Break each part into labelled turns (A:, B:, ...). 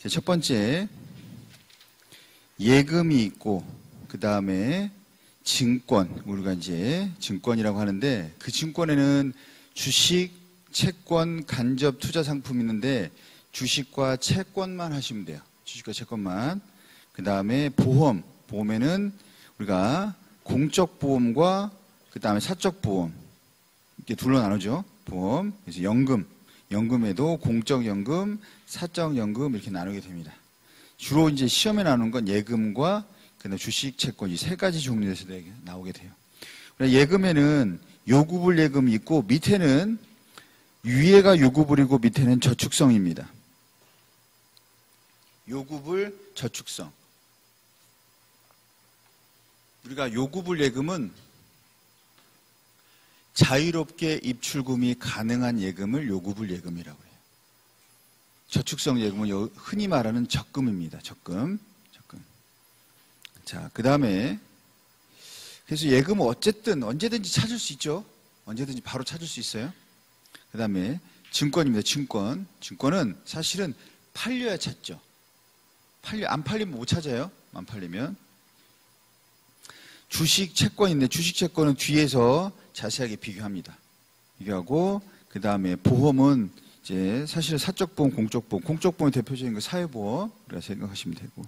A: 첫 번째, 예금이 있고, 그 다음에 증권, 우리가 이제 증권이라고 하는데, 그 증권에는 주식, 채권, 간접 투자 상품이 있는데, 주식과 채권만 하시면 돼요. 주식과 채권만. 그 다음에 보험에는 우리가 공적 보험과 그 다음에 사적 보험, 이렇게 둘로 나누죠. 보험. 그래서 연금에도 공적 연금, 사적 연금 이렇게 나누게 됩니다. 주로 이제 시험에 나오는 건 예금과 그다음에 주식, 채권 이 세 가지 종류에서 나오게 돼요. 예금에는 요구불 예금이 있고 밑에는 위에가 요구불이고 밑에는 저축성입니다. 요구불, 저축성. 우리가 요구불 예금은 자유롭게 입출금이 가능한 예금을 요구불 예금이라고 해요. 저축성 예금은 흔히 말하는 적금입니다. 적금. 자, 그 다음에 그래서 예금은 어쨌든 언제든지 찾을 수 있죠. 언제든지 바로 찾을 수 있어요. 그 다음에 증권입니다. 증권은 사실은 팔려야 찾죠. 안 팔리면 못 찾아요. 안 팔리면. 주식, 채권인데 주식, 채권은 뒤에서 자세하게 비교합니다. 비교하고 그 다음에 보험은 이제 사실 사적 보험, 공적 보험. 공적 보험의 대표적인 거 사회보험 우리가 생각하시면 되고,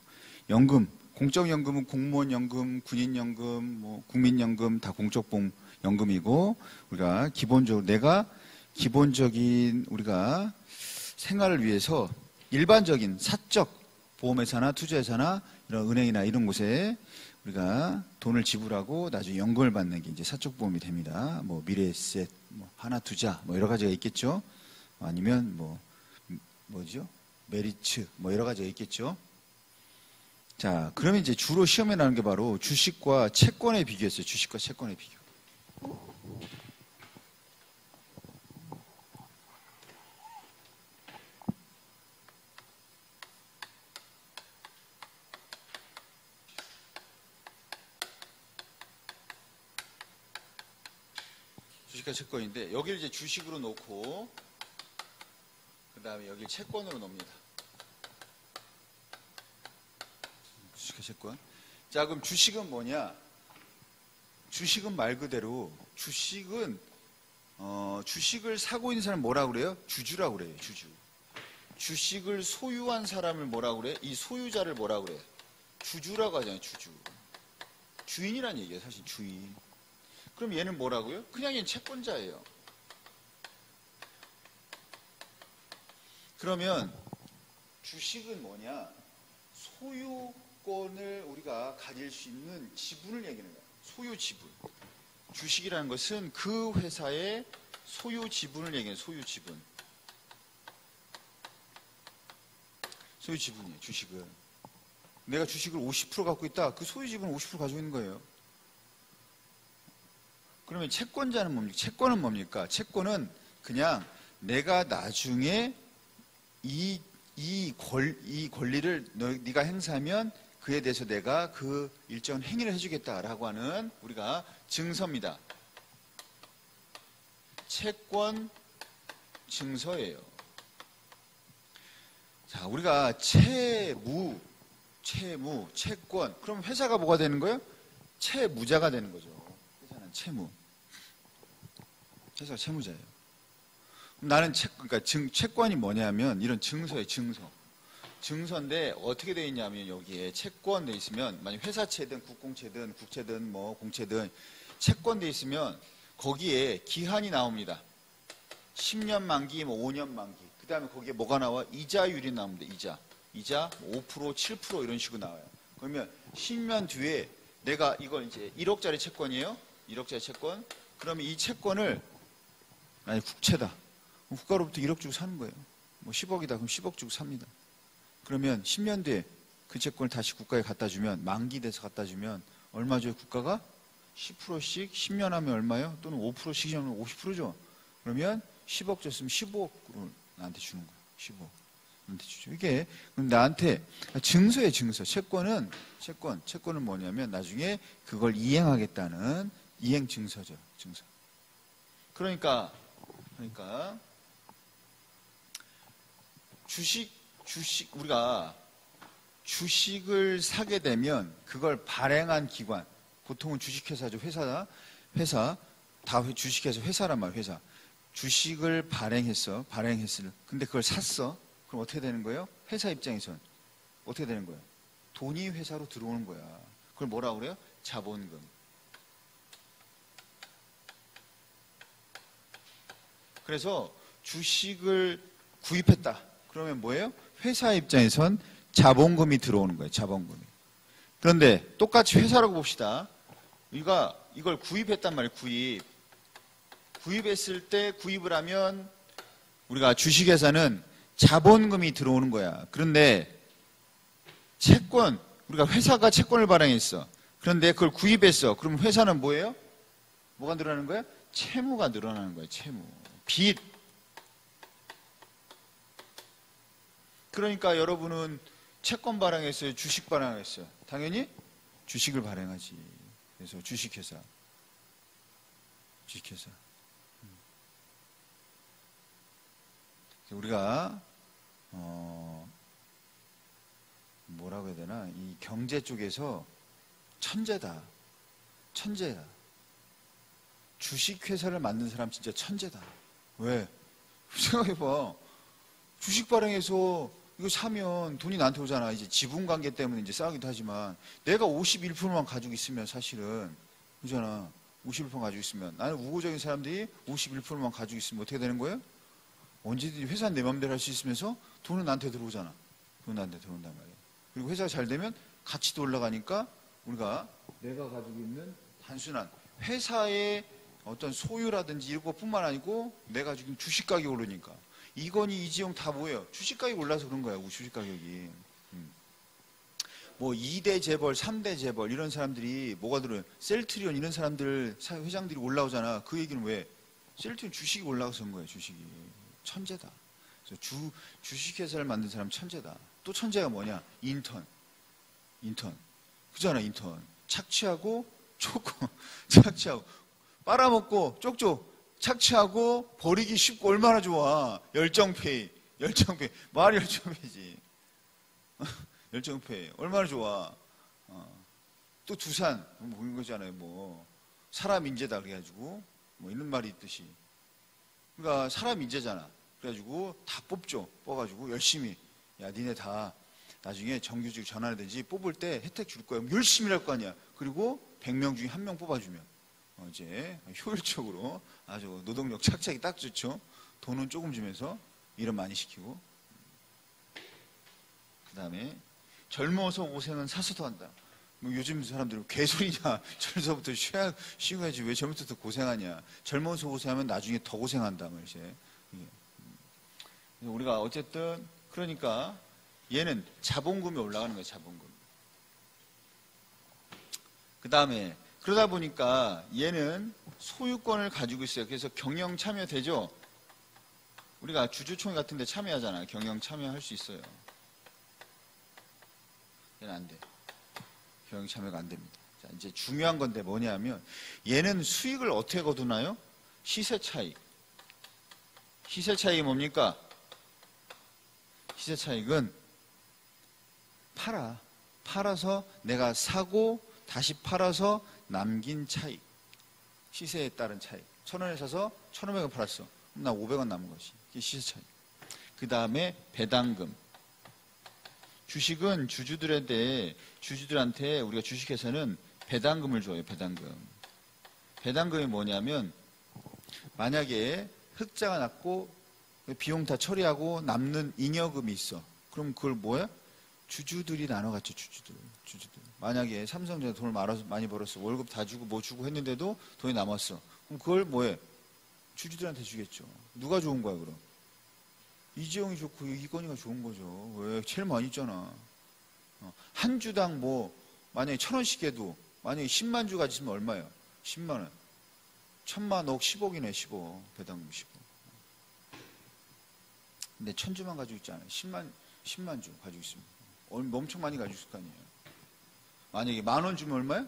A: 연금, 공적 연금은 공무원 연금, 군인 연금, 뭐 국민연금 다 공적 보험 연금이고, 우리가 기본적인 우리가 생활을 위해서 일반적인 사적 보험회사나 투자회사나 이런 은행이나 이런 곳에 우리가 돈을 지불하고 나중에 연금을 받는 게 이제 사적 보험이 됩니다. 뭐 미래에셋, 뭐 하나투자, 뭐 여러 가지가 있겠죠. 아니면 메리츠, 뭐 여러 가지가 있겠죠. 자, 그러면 이제 주로 시험에 나오는 게 바로 주식과 채권의 비교였어요. 주식과 채권의 비교. 주식과 채권인데 여기를 이제 주식으로 놓고 그 다음에 여기 채권으로 놓습니다. 주식과 채권. 자, 그럼 주식은 뭐냐? 주식은 말 그대로 주식을 사고 있는 사람 뭐라고 그래요? 주주라고 그래요. 주주. 주식을 소유한 사람을 뭐라고 그래? 이 소유자를 뭐라고 그래? 주주라고 하잖아요. 주주. 주인이란 얘기예요. 사실 주인. 그럼 얘는 뭐라고요? 그냥 얘는 채권자예요. 그러면 주식은 뭐냐? 소유권을 우리가 가질 수 있는 지분을 얘기하는 거예요. 소유 지분. 주식이라는 것은 그 회사의 소유 지분을 얘기해요. 소유 지분. 소유 지분이에요. 주식은. 내가 주식을 50% 갖고 있다. 그 소유 지분을 50% 가지고 있는 거예요. 그러면 채권자는 뭡니까? 채권은 뭡니까? 채권은 그냥 내가 나중에 이 권리를 네가 행사하면 그에 대해서 내가 그 일정 행위를 해주겠다라고 하는 우리가 증서입니다. 채권 증서예요. 자, 우리가 채무, 채권. 그럼 회사가 뭐가 되는 거예요? 채무자가 되는 거죠. 회사는 채무. 회사가 채무자예요. 나는 그러니까 채권이 뭐냐면 이런 증서예요. 증서인데 어떻게 되어 있냐면 여기에 채권 돼 있으면 만약 회사채든 국공채든 국채든 뭐 공채든 채권 돼 있으면 거기에 기한이 나옵니다. 10년 만기, 뭐 5년 만기. 그 다음에 거기에 뭐가 나와? 이자율이 나옵니다. 이자 5%, 7% 이런 식으로 나와요. 그러면 10년 뒤에 내가 이걸 이제 1억짜리 채권이에요. 1억짜리 채권. 그러면 이 채권을 아니 국채다. 국가로부터 1억 주고 사는 거예요. 뭐 10억이다. 그럼 10억 주고 삽니다. 그러면 10년 뒤에 그 채권을 다시 국가에 갖다 주면 만기돼서 갖다 주면 얼마 줘요? 국가가 10%씩 10년 하면 얼마요? 또는 5%씩 하면 50%죠. 그러면 10억 줬으면 15억으로 나한테 주는 거예요. 15억. 나한테 주죠. 이게 나한테 증서예요. 증서. 채권은 뭐냐면 나중에 그걸 이행하겠다는 이행 증서죠. 증서. 그러니까 주식 우리가 주식을 사게 되면 그걸 발행한 기관, 보통은 주식회사죠. 회사. 다 주식회사, 회사란 말이야, 회사. 주식을 발행했어. 근데 그걸 샀어. 그럼 어떻게 되는 거예요? 회사 입장에선 어떻게 되는 거예요? 돈이 회사로 들어오는 거야. 그걸 뭐라고 그래요? 자본금. 그래서 주식을 구입했다. 그러면 뭐예요? 회사 입장에선 자본금이 들어오는 거예요. 자본금이. 그런데 똑같이 회사라고 봅시다. 이걸 구입했단 말이에요. 구입했을 때 구입을 하면 우리가 주식회사는 자본금이 들어오는 거야. 그런데 우리가 회사가 채권을 발행했어. 그런데 그걸 구입했어. 그럼 회사는 뭐예요? 뭐가 늘어나는 거야? 채무가 늘어나는 거예요. 채무. 빚. 그러니까 여러분은 채권 발행했어요? 주식 발행했어요? 당연히 주식을 발행하지. 그래서 주식회사. 우리가 뭐라고 해야 되나? 이 경제 쪽에서 천재야. 주식회사를 만든 사람 진짜 천재다. 왜? 생각해봐. 주식 발행해서 이거 사면 돈이 나한테 오잖아. 이제 지분 관계 때문에 이제 싸우기도 하지만 내가 51%만 가지고 있으면 사실은 그잖아. 51% 가지고 있으면 나는 우호적인 사람들이 51%만 가지고 있으면 어떻게 되는 거예요? 언제든지 회사는 내 맘대로 할 수 있으면서 돈은 나한테 들어오잖아. 돈은 나한테 들어온단 말이에요. 그리고 회사가 잘 되면 가치도 올라가니까 우리가 내가 가지고 있는 단순한 회사의 어떤 소유라든지 이런 것뿐만 아니고 내가 지금 주식 가격이 오르니까 이건희, 이지용 다 뭐예요? 주식 가격이 올라서 그런 거야. 주식 가격이. 뭐 2대 재벌, 3대 재벌 이런 사람들이 뭐가 들어요? 셀트리온 이런 사람들 회장들이 올라오잖아. 그 얘기는 왜? 셀트리온 주식이 올라가서 그런 거예요. 주식이. 천재다. 그래서 주식회사를 만든 사람 천재다. 또 천재가 뭐냐? 인턴. 그잖아, 인턴. 착취하고 쫓고 착취하고 빨아먹고 쪽쪽 착취하고 버리기 쉽고 얼마나 좋아. 열정페이. 말이 열정페이지. 열정페이. 얼마나 좋아. 또 두산. 뭐 이런 거잖아요. 뭐 사람 인재다 그래가지고 뭐 이런 말이 있듯이. 그러니까 사람 인재잖아. 그래가지고 다 뽑아가지고 열심히. 야, 니네 다 나중에 정규직 전환하든지 뽑을 때 혜택 줄 거야. 열심히 할 거 아니야. 그리고 100명 중에 1명 뽑아주면 이제 효율적으로 아주 노동력 착착이 딱 좋죠. 돈은 조금 주면서 일은 많이 시키고. 그 다음에 젊어서 고생은 사서도 한다. 뭐 요즘 사람들은 개소리냐. 젊어서부터 쉬어야지 왜 젊어서부터 고생하냐. 젊어서 고생하면 나중에 더 고생한다 말이지. 우리가 어쨌든 그러니까 얘는 자본금이 올라가는 거예요. 자본금. 그 다음에 그러다 보니까 얘는 소유권을 가지고 있어요. 그래서 경영 참여되죠. 우리가 주주총회 같은 데 참여하잖아요. 경영 참여할 수 있어요. 얘는 안 돼. 경영 참여가 안 됩니다. 자, 이제 중요한 건데 뭐냐면 얘는 수익을 어떻게 거두나요? 시세 차익. 시세 차익이 뭡니까? 시세 차익은 팔아서 내가 사고 다시 팔아서 남긴 차익. 시세에 따른 차익. 1,000원에 사서 1,500원 팔았어. 그럼 나 500원 남은 것이. 이게 시세 차익. 그 다음에 배당금. 주식은 주주들한테 우리가 주식회사는 배당금을 줘요. 배당금이 뭐냐면 만약에 흑자가 났고 비용 다 처리하고 남는 잉여금이 있어. 그럼 그걸 뭐야? 주주들이 나눠 갖죠. 주주들. 만약에 삼성전자 돈을 많이 벌었어. 월급 다 주고 뭐 주고 했는데도 돈이 남았어. 그럼 그걸 뭐해? 주주들한테 주겠죠. 누가 좋은 거야 그럼? 이재용이 좋고 이건희가 좋은 거죠. 왜? 제일 많이 있잖아. 한 주당 뭐 만약에 1,000원씩 해도 만약에 10만 주 가지면 얼마예요? 10만 원. 1,000만 억 10억이네. 10억. 배당금 10억. 근데 1,000주만 가지고 있잖아요. 10만 주 가지고 있으면 엄청 많이 가지고 있을 거 아니에요. 만약에 10,000원 주면 얼마야?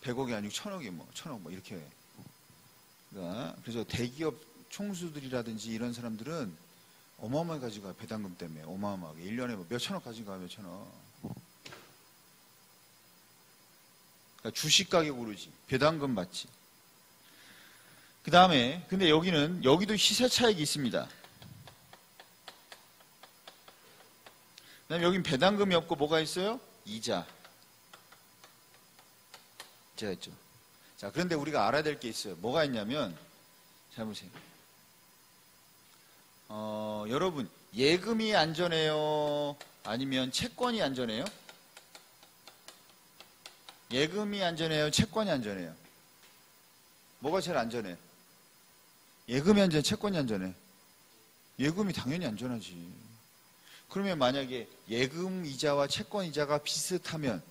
A: 100억이 아니고 1,000억이 뭐 1,000억 뭐 이렇게 해. 그래서 대기업 총수들이라든지 이런 사람들은 어마어마하게 가져가요. 배당금 때문에 어마어마하게 1년에 뭐 몇천억 가져가요. 몇천억. 그러니까 주식 가격 오르지, 배당금 받지. 그 다음에 근데 여기도 시세 차익이 있습니다. 그 다음에 여긴 배당금이 없고 뭐가 있어요? 이자가 있죠. 자, 그런데 우리가 알아야 될 게 있어요. 뭐가 있냐면, 잘 보세요. 여러분, 예금이 안전해요? 아니면 채권이 안전해요? 예금이 안전해요? 채권이 안전해요? 뭐가 제일 안전해? 예금이 안전해? 채권이 안전해? 예금이 당연히 안전하지. 그러면 만약에 예금 이자와 채권 이자가 비슷하면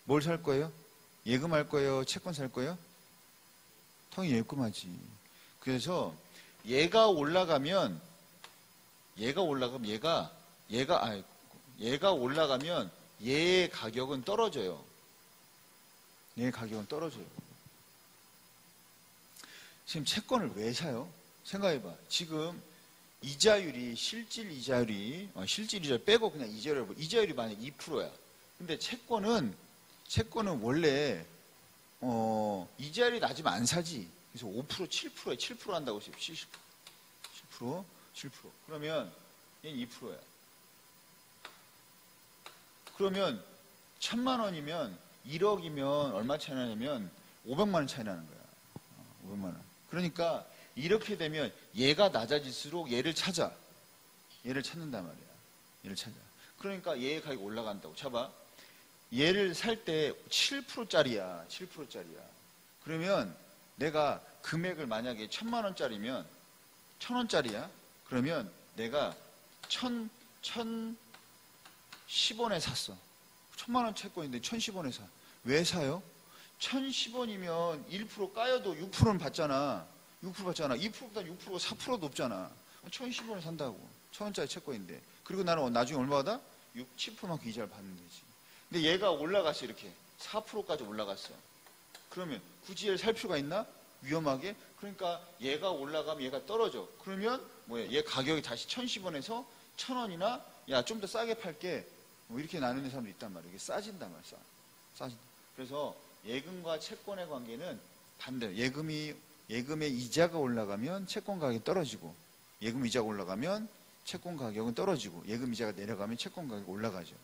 A: 뭘 살 거예요? 예금 할 거예요? 채권 살 거예요? 당연히 예금하지. 그래서 얘가 올라가면 얘의 가격은 떨어져요. 얘의 가격은 떨어져요. 지금 채권을 왜 사요? 생각해봐. 지금 이자율이 실질 이자율 빼고 그냥 이자율이 만약 2%야. 근데 채권은 원래 이자율이 낮으면 안 사지. 그래서 5%, 7%에 7% 한다고 했어요. 7%. 그러면 얘는 2%야. 그러면 1,000만 원이면 1억이면 얼마 차이 나냐면 500만 원 차이 나는 거야. 500만 원. 그러니까 이렇게 되면 얘가 낮아질수록 얘를 찾는단 말이야. 얘를 찾아. 그러니까 얘의 가격이 올라간다고. 봐봐. 얘를 살 때 7%짜리야. 그러면 내가 금액을 만약에 1,000만 원짜리면 1,000원짜리야. 그러면 내가 1,010원에 샀어. 1,000만 원 채권인데 1,010원에 사. 왜 사요? 1,010원이면 1% 까여도 6%는 받잖아. 2%보다 6%가 4%도 없잖아. 1,010원에 산다고. 1,000원짜리 채권인데. 그리고 나는 나중에 얼마 받아? 7%만큼 이자를 받는 거지. 근데 얘가 올라갔어. 이렇게 4%까지 올라갔어. 그러면 굳이 얘를 살 필요가 있나? 위험하게. 그러니까 얘가 올라가면 얘가 떨어져. 그러면 얘 가격이 다시 1,010원에서 1,000원이나 야, 좀 더 싸게 팔게. 이렇게 나누는 사람도 있단 말이야. 이게 싸진단 말이야. 싸진다. 그래서 예금과 채권의 관계는 반대로 예금의 이자가 올라가면 채권 가격이 떨어지고, 예금 이자가 올라가면 채권 가격은 떨어지고, 예금 이자가 내려가면 채권 가격이 올라가죠.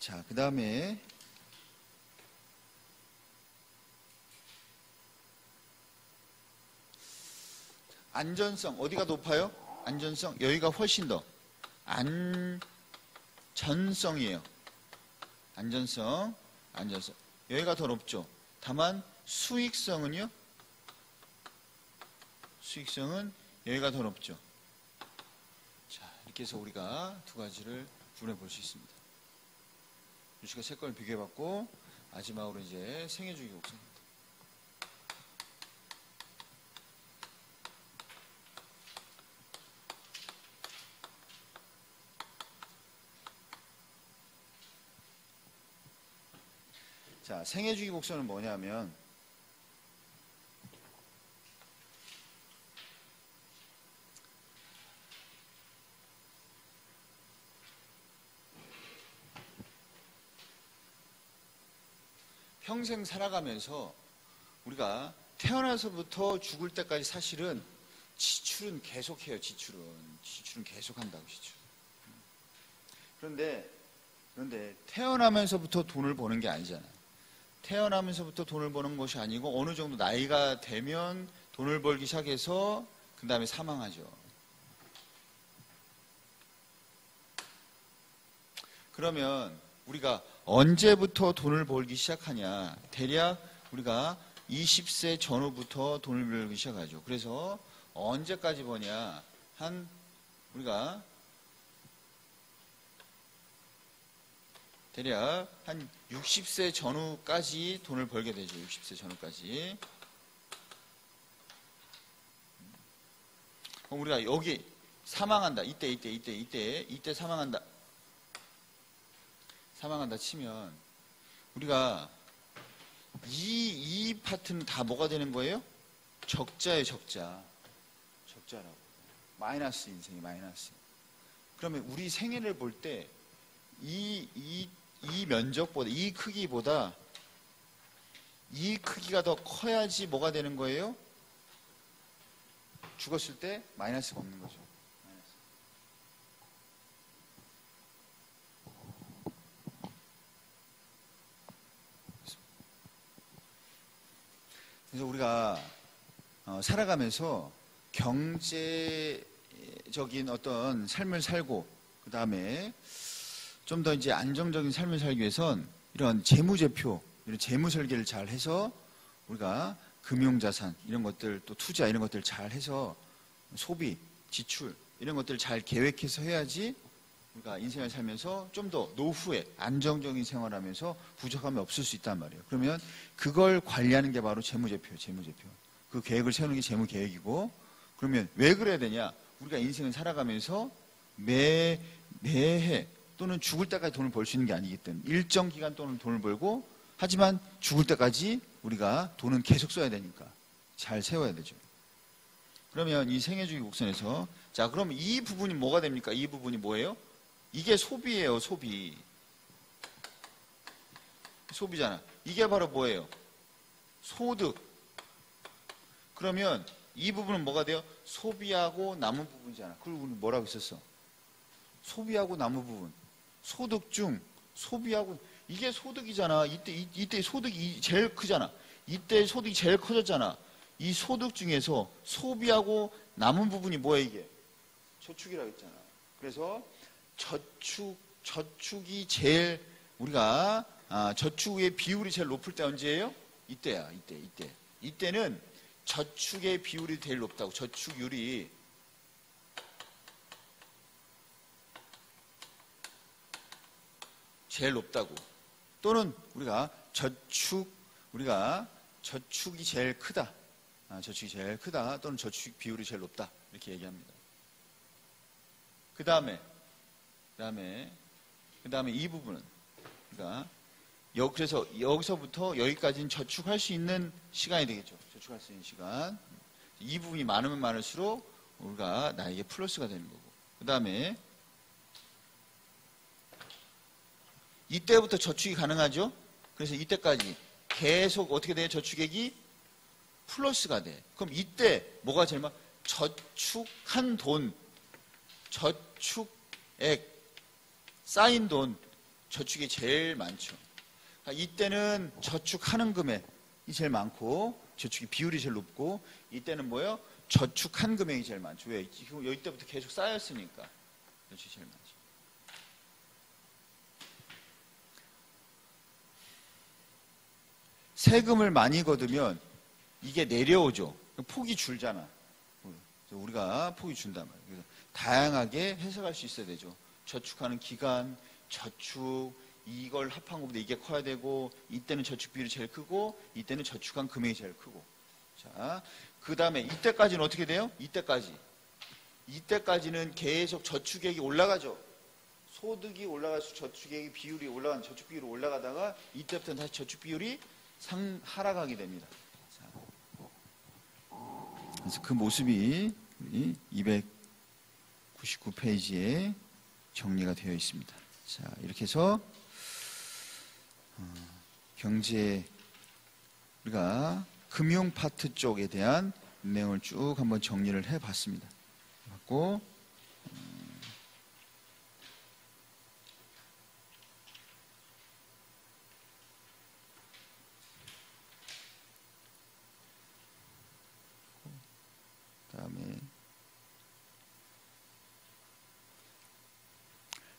A: 자, 그 다음에 안전성 어디가 높아요? 안전성 여기가 훨씬 더 안전성이에요. 안전성 여기가 더 높죠. 다만 수익성은요? 수익성은 여기가 더 높죠. 자, 이렇게 해서 우리가 두 가지를 구분해 볼 수 있습니다. 주식과 채권을 비교해봤고, 마지막으로 이제 생애주기 곡선입니다. 자, 생애주기 곡선은 뭐냐면, 평생 살아가면서 우리가 태어나서부터 죽을 때까지 사실은 지출은 계속해요. 지출은 계속한다고. 그런데 태어나면서부터 돈을 버는 게 아니잖아. 태어나면서부터 돈을 버는 것이 아니고 어느 정도 나이가 되면 돈을 벌기 시작해서 그 다음에 사망하죠. 그러면 우리가 언제부터 돈을 벌기 시작하냐? 대략 우리가 20세 전후부터 돈을 벌기 시작하죠. 그래서 언제까지 버냐? 우리가 대략 한 60세 전후까지 돈을 벌게 되죠. 60세 전후까지. 그럼 우리가 여기 사망한다. 이때 사망한다 치면 우리가 이 파트는 다 뭐가 되는 거예요? 적자예요, 적자. 적자라고. 마이너스, 인생이 마이너스. 그러면 우리 생애를 볼 때 이 면적보다, 이 크기보다 이 크기가 더 커야지 뭐가 되는 거예요? 죽었을 때 마이너스가 없는 거죠. 그래서 우리가 살아가면서 경제적인 어떤 삶을 살고, 그 다음에 좀 더 이제 안정적인 삶을 살기 위해선 이런 재무제표, 이런 재무 설계를 잘 해서 우리가 금융자산 이런 것들, 또 투자 이런 것들 잘 해서 소비, 지출 이런 것들을 잘 계획해서 해야지 우리가 인생을 살면서 좀 더 노후에 안정적인 생활하면서 부족함이 없을 수 있단 말이에요. 그러면 그걸 관리하는 게 바로 재무제표예요. 재무제표. 그 계획을 세우는 게 재무계획이고, 그러면 왜 그래야 되냐? 우리가 인생을 살아가면서 매해 또는 죽을 때까지 돈을 벌 수 있는 게 아니기 때문에 일정 기간 동안 돈을 벌고, 하지만 죽을 때까지 우리가 돈은 계속 써야 되니까 잘 세워야 되죠. 그러면 이 생애주기 곡선에서, 자, 그럼 이 부분이 뭐가 됩니까? 이 부분이 뭐예요? 이게 소비예요, 소비. 소비잖아. 이게 바로 뭐예요? 소득. 그러면 이 부분은 뭐가 돼요? 소비하고 남은 부분이잖아. 그리고 우리 뭐라고 했었어? 소비하고 남은 부분. 소득 중 소비하고, 이게 소득이잖아. 이때 소득이 제일 크잖아. 이때 소득이 제일 커졌잖아. 이 소득 중에서 소비하고 남은 부분이 뭐야, 이게? 저축이라고 했잖아. 그래서 저축이 제일, 우리가 저축의 비율이 제일 높을 때 언제예요? 이때야, 이때. 이때는 저축의 비율이 제일 높다고. 저축률이 제일 높다고. 또는 우리가 저축이 제일 크다. 저축이 제일 크다. 또는 저축 비율이 제일 높다. 이렇게 얘기합니다. 그 다음에 이 부분은, 그러니까 그래서 여기서부터 여기까지는 저축할 수 있는 시간이 되겠죠. 저축할 수 있는 시간. 이 부분이 많으면 많을수록 우리가 나에게 플러스가 되는 거고. 그 다음에 이때부터 저축이 가능하죠. 그래서 이때까지 계속 어떻게 돼요? 저축액이 플러스가 돼. 그럼 이때 뭐가 제일 많아? 저축한 돈, 저축액, 쌓인 돈, 저축이 제일 많죠. 그러니까 이때는 저축하는 금액이 제일 많고, 저축이 비율이 제일 높고, 이때는 뭐예요? 저축한 금액이 제일 많죠. 왜? 여기 때부터 계속 쌓였으니까 저축이 제일 많죠. 세금을 많이 거두면 이게 내려오죠. 폭이 줄잖아. 우리가 폭이 준단 말이에요. 그래서 다양하게 해석할 수 있어야 되죠. 저축하는 기간, 저축, 이걸 합한 것보다 이게 커야 되고, 이때는 저축 비율이 제일 크고, 이때는 저축한 금액이 제일 크고. 자, 그 다음에 이때까지는 어떻게 돼요? 이때까지는 계속 저축액이 올라가죠. 소득이 올라갈수록 저축액의 비율이 저축 비율이 올라가다가, 이때부터는 다시 저축 비율이 하락하게 됩니다. 자, 그래서 그 모습이 299페이지에 정리가 되어 있습니다. 자, 이렇게 해서 경제, 우리가 금융 파트 쪽에 대한 내용을 쭉 한번 정리를 해봤습니다. 맞고, 그다음에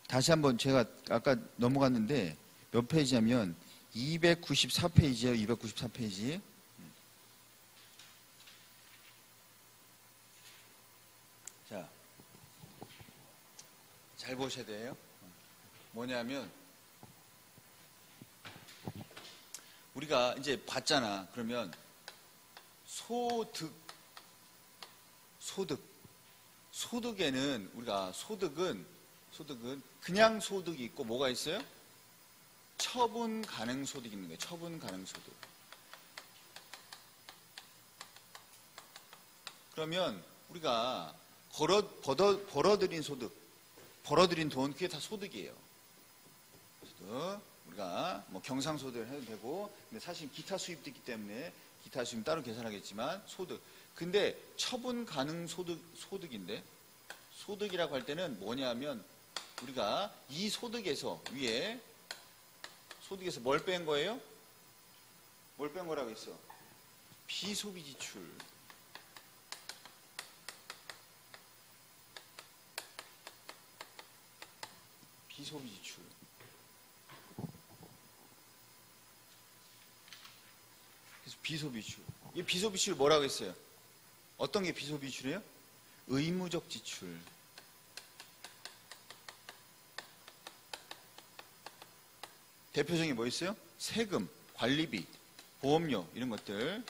A: 다시 한번, 제가 아까 넘어갔는데 몇 페이지냐면 294페이지예요. 294페이지. 자, 잘 보셔야 돼요. 뭐냐면 우리가 이제 봤잖아. 그러면 소득에는 우리가 소득은 그냥 소득이 있고 뭐가 있어요? 처분 가능 소득이 있는 거예요. 처분 가능 소득. 그러면 우리가 벌어들인 소득, 벌어들인 돈, 그게 다 소득이에요. 소득. 우리가 뭐 경상소득을 해도 되고, 근데 사실 기타 수입도 있기 때문에 기타 수입 따로 계산하겠지만 소득. 근데 처분 가능 소득인데, 소득이라고 할 때는 뭐냐면 우리가 이 소득에서 위에 소득에서 뭘 뺀 거예요? 뭘 뺀 거라고 했어? 비소비 지출. 비소비 지출. 그래서 비소비 지출. 이 비소비 지출 뭐라고 했어요? 어떤 게 비소비 지출이에요? 의무적 지출. 대표적인 게 뭐 있어요? 세금, 관리비, 보험료 이런 것들.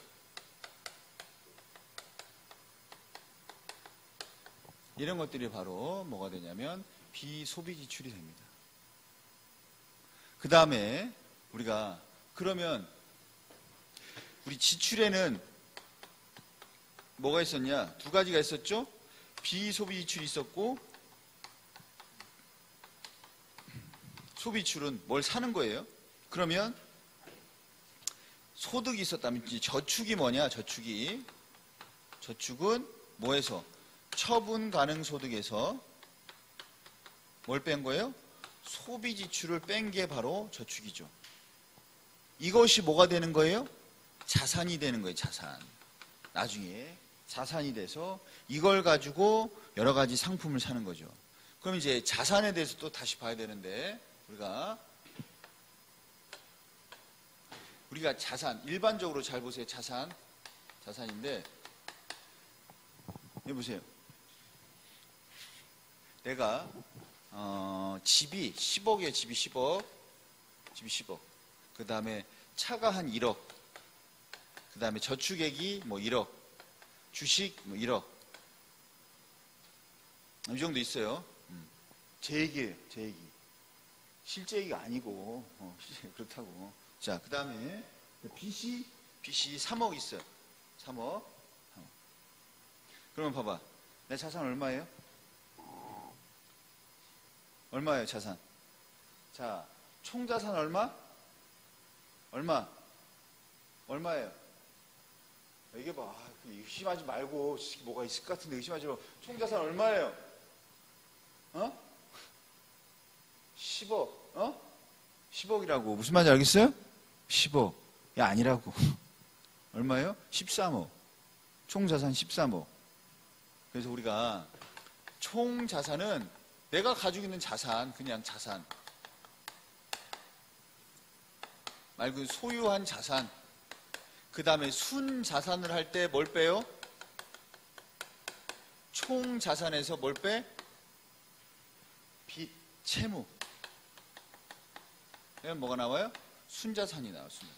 A: 이런 것들이 바로 뭐가 되냐면 비소비 지출이 됩니다. 그 다음에 우리가 그러면 우리 지출에는 뭐가 있었냐? 두 가지가 있었죠? 비소비 지출이 있었고 소비 지출은 뭘 사는 거예요. 그러면 소득이 있었다면 저축이 뭐냐? 저축은 뭐에서? 처분 가능 소득에서 뭘 뺀 거예요? 소비 지출을 뺀 게 바로 저축이죠. 이것이 뭐가 되는 거예요? 자산이 되는 거예요. 자산. 나중에 자산이 돼서 이걸 가지고 여러 가지 상품을 사는 거죠. 그럼 이제 자산에 대해서 또 다시 봐야 되는데 우리가 자산, 일반적으로 잘 보세요. 자산인데 여기 보세요. 내가 집이 10억이에요. 집이 10억. 그 다음에 차가 한 1억. 그 다음에 저축액이 뭐 1억. 주식 뭐 1억. 이 정도 있어요. 제 얘기예요. 제 얘기. 실제 얘기가 아니고 그렇다고. 자, 그 다음에 빚이 3억 있어요. 3억. 그러면 봐봐. 내 자산 얼마예요? 얼마예요, 자산? 자, 총 자산 얼마예요? 얘기해봐. 의심하지 말고, 뭐가 있을 것 같은데 의심하지 말고. 총 자산 얼마예요? 10억. 10억이라고. 무슨 말인지 알겠어요? 10억. 야, 아니라고. 얼마예요? 13억. 총 자산 13억. 그래서 우리가 총 자산은 내가 가지고 있는 자산, 그냥 자산 말고 소유한 자산. 그 다음에 순자산을 할 때 뭘 빼요? 총 자산에서 뭘 빼? 빚, 채무. 그러면 뭐가 나와요? 순자산이 나와요. 순자산.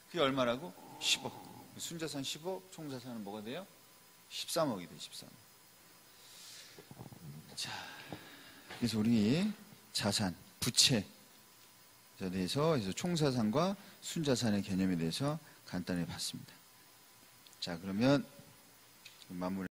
A: 그게 얼마라고? 10억. 순자산 10억, 총 자산은 뭐가 돼요? 13억이 돼요. 13억. 자, 그래서 우리 자산, 부채에 대해서 총자산과 순자산의 개념에 대해서 간단히 봤습니다. 자, 그러면 마무리.